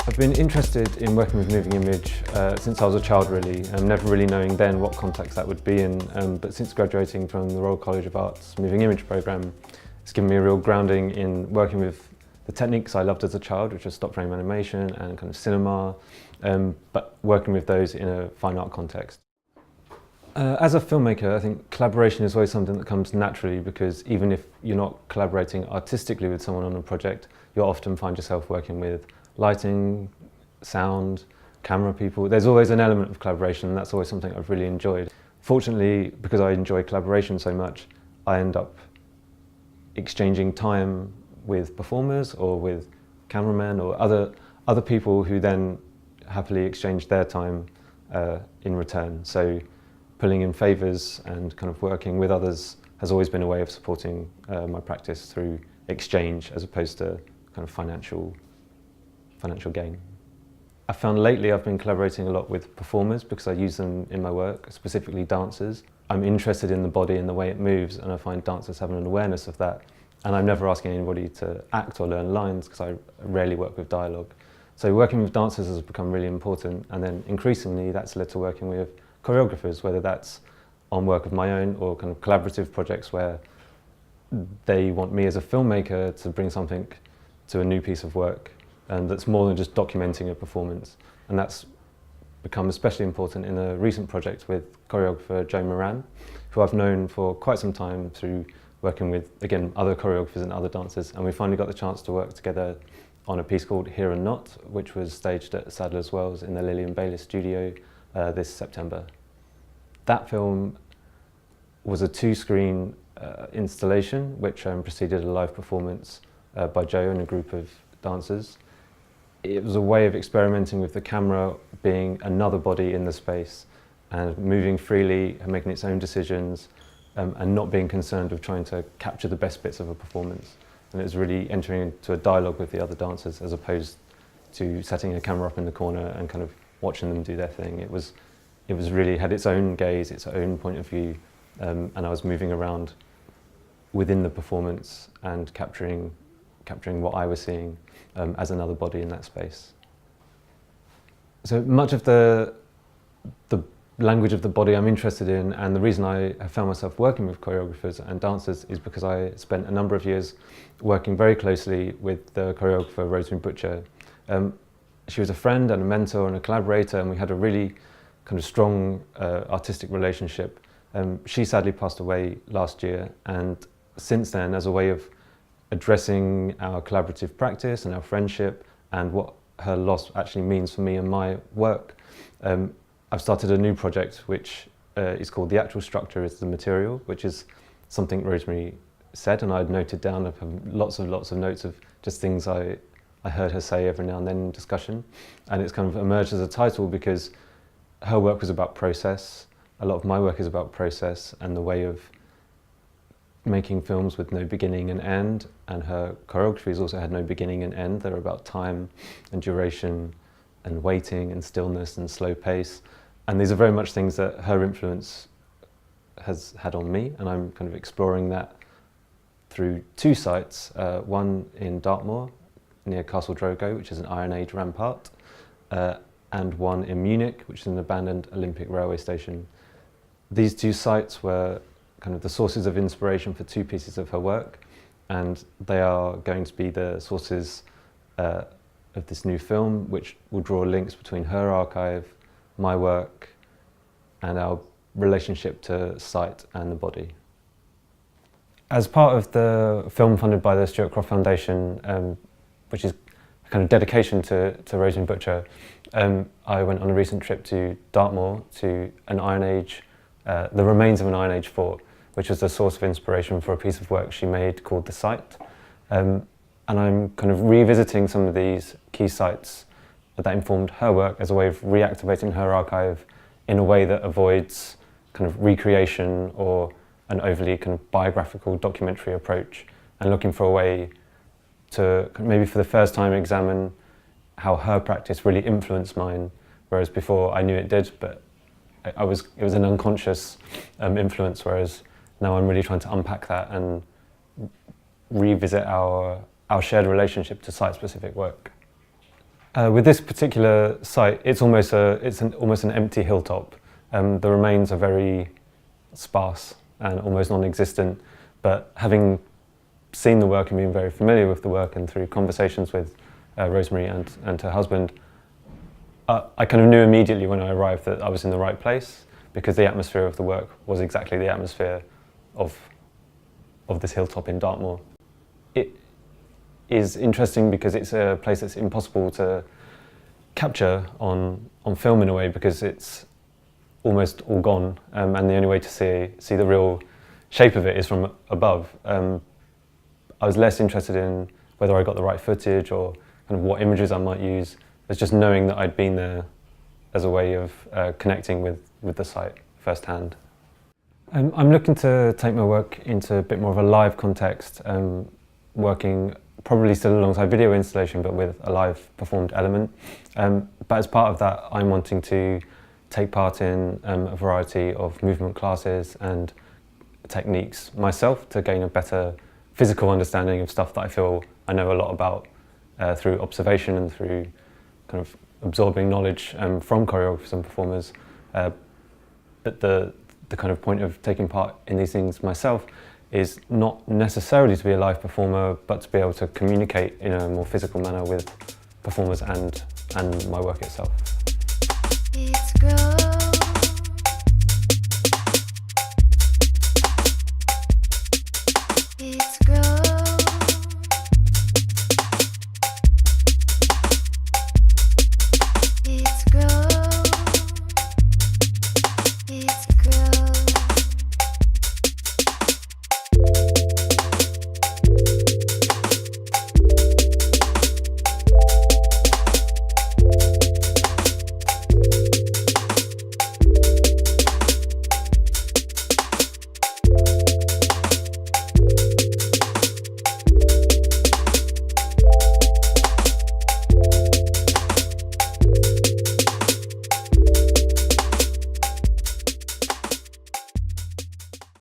I've been interested in working with moving image since I was a child really, never really knowing then what context that would be in, but since graduating from the Royal College of Art's moving image programme, it's given me a real grounding in working with the techniques I loved as a child, which was stop frame animation and kind of cinema, but working with those in a fine art context. As a filmmaker, I think collaboration is always something that comes naturally, because even if you're not collaborating artistically with someone on a project, you'll often find yourself working with lighting, sound, camera people. There's always an element of collaboration, and that's always something I've really enjoyed. Fortunately, because I enjoy collaboration so much, I end up exchanging time with performers or with cameramen or other people who then happily exchange their time in return. So pulling in favours and kind of working with others has always been a way of supporting my practice through exchange as opposed to kind of financial gain. I found lately I've been collaborating a lot with performers because I use them in my work, specifically dancers. I'm interested in the body and the way it moves, and I find dancers have an awareness of that. And I'm never asking anybody to act or learn lines because I rarely work with dialogue. So working with dancers has become really important, and then increasingly that's led to working with choreographers, whether that's on work of my own or kind of collaborative projects where they want me as a filmmaker to bring something to a new piece of work, and that's more than just documenting a performance. And that's become especially important in a recent project with choreographer Joe Moran, who I've known for quite some time through working with, again, other choreographers and other dancers. And we finally got the chance to work together on a piece called Here and Not, which was staged at Sadler's Wells in the Lillian Baylis studio this September. That film was a two-screen installation which preceded a live performance by Joe and a group of dancers. It was a way of experimenting with the camera being another body in the space and moving freely and making its own decisions, and not being concerned with trying to capture the best bits of a performance. And it was really entering into a dialogue with the other dancers as opposed to setting a camera up in the corner and kind of watching them do their thing. It was really had its own gaze, its own point of view, and I was moving around within the performance and capturing what I was seeing as another body in that space. So much of the language of the body I'm interested in, and the reason I have found myself working with choreographers and dancers is because I spent a number of years working very closely with the choreographer Rosemary Butcher. She was a friend and a mentor and a collaborator, and we had a really kind of strong artistic relationship. She sadly passed away last year, and since then, as a way of addressing our collaborative practice and our friendship and what her loss actually means for me and my work, I've started a new project which is called The Actual Structure is the Material, which is something Rosemary said and I'd noted down. I've had lots of notes of just things I heard her say every now and then in discussion, and it's kind of emerged as a title because her work was about process. A lot of my work is about process and the way of making films with no beginning and end, and her choreographies also had no beginning and end. They're about time and duration and waiting and stillness and slow pace, and these are very much things that her influence has had on me, and I'm kind of exploring that through two sites, one in Dartmoor near Castle Drogo, which is an Iron Age rampart, and one in Munich, which is an abandoned Olympic railway station. These two sites were kind of the sources of inspiration for two pieces of her work, and they are going to be the sources of this new film, which will draw links between her archive, my work, and our relationship to sight and the body. As part of the film funded by the Stuart Croft Foundation, which is a kind of dedication to Rosemary Butcher, I went on a recent trip to Dartmoor to an Iron Age, the remains of an Iron Age fort, which was the source of inspiration for a piece of work she made called The Sight. And I'm kind of revisiting some of these key sites that informed her work as a way of reactivating her archive in a way that avoids kind of recreation or an overly kind of biographical documentary approach, and looking for a way to maybe for the first time examine how her practice really influenced mine, whereas before I knew it did, but it was an unconscious influence, whereas now I'm really trying to unpack that and revisit our shared relationship to site-specific work. With this particular site, it's almost an empty hilltop. The remains are very sparse and almost non-existent, but having seen the work and being very familiar with the work, and through conversations with Rosemary and her husband, I kind of knew immediately when I arrived that I was in the right place, because the atmosphere of the work was exactly the atmosphere of this hilltop in Dartmoor. It is interesting because it's a place that's impossible to capture on film in a way, because it's almost all gone, and the only way to see the real shape of it is from above. I was less interested in whether I got the right footage or kind of what images I might use. It's just knowing that I'd been there as a way of connecting with the site firsthand. I'm looking to take my work into a bit more of a live context, working probably still alongside video installation, but with a live performed element. But as part of that, I'm wanting to take part in a variety of movement classes and techniques myself to gain a better physical understanding of stuff that I feel I know a lot about through observation and through kind of absorbing knowledge from choreographers and performers. But the kind of point of taking part in these things myself is not necessarily to be a live performer, but to be able to communicate in a more physical manner with performers and my work itself. It's growing.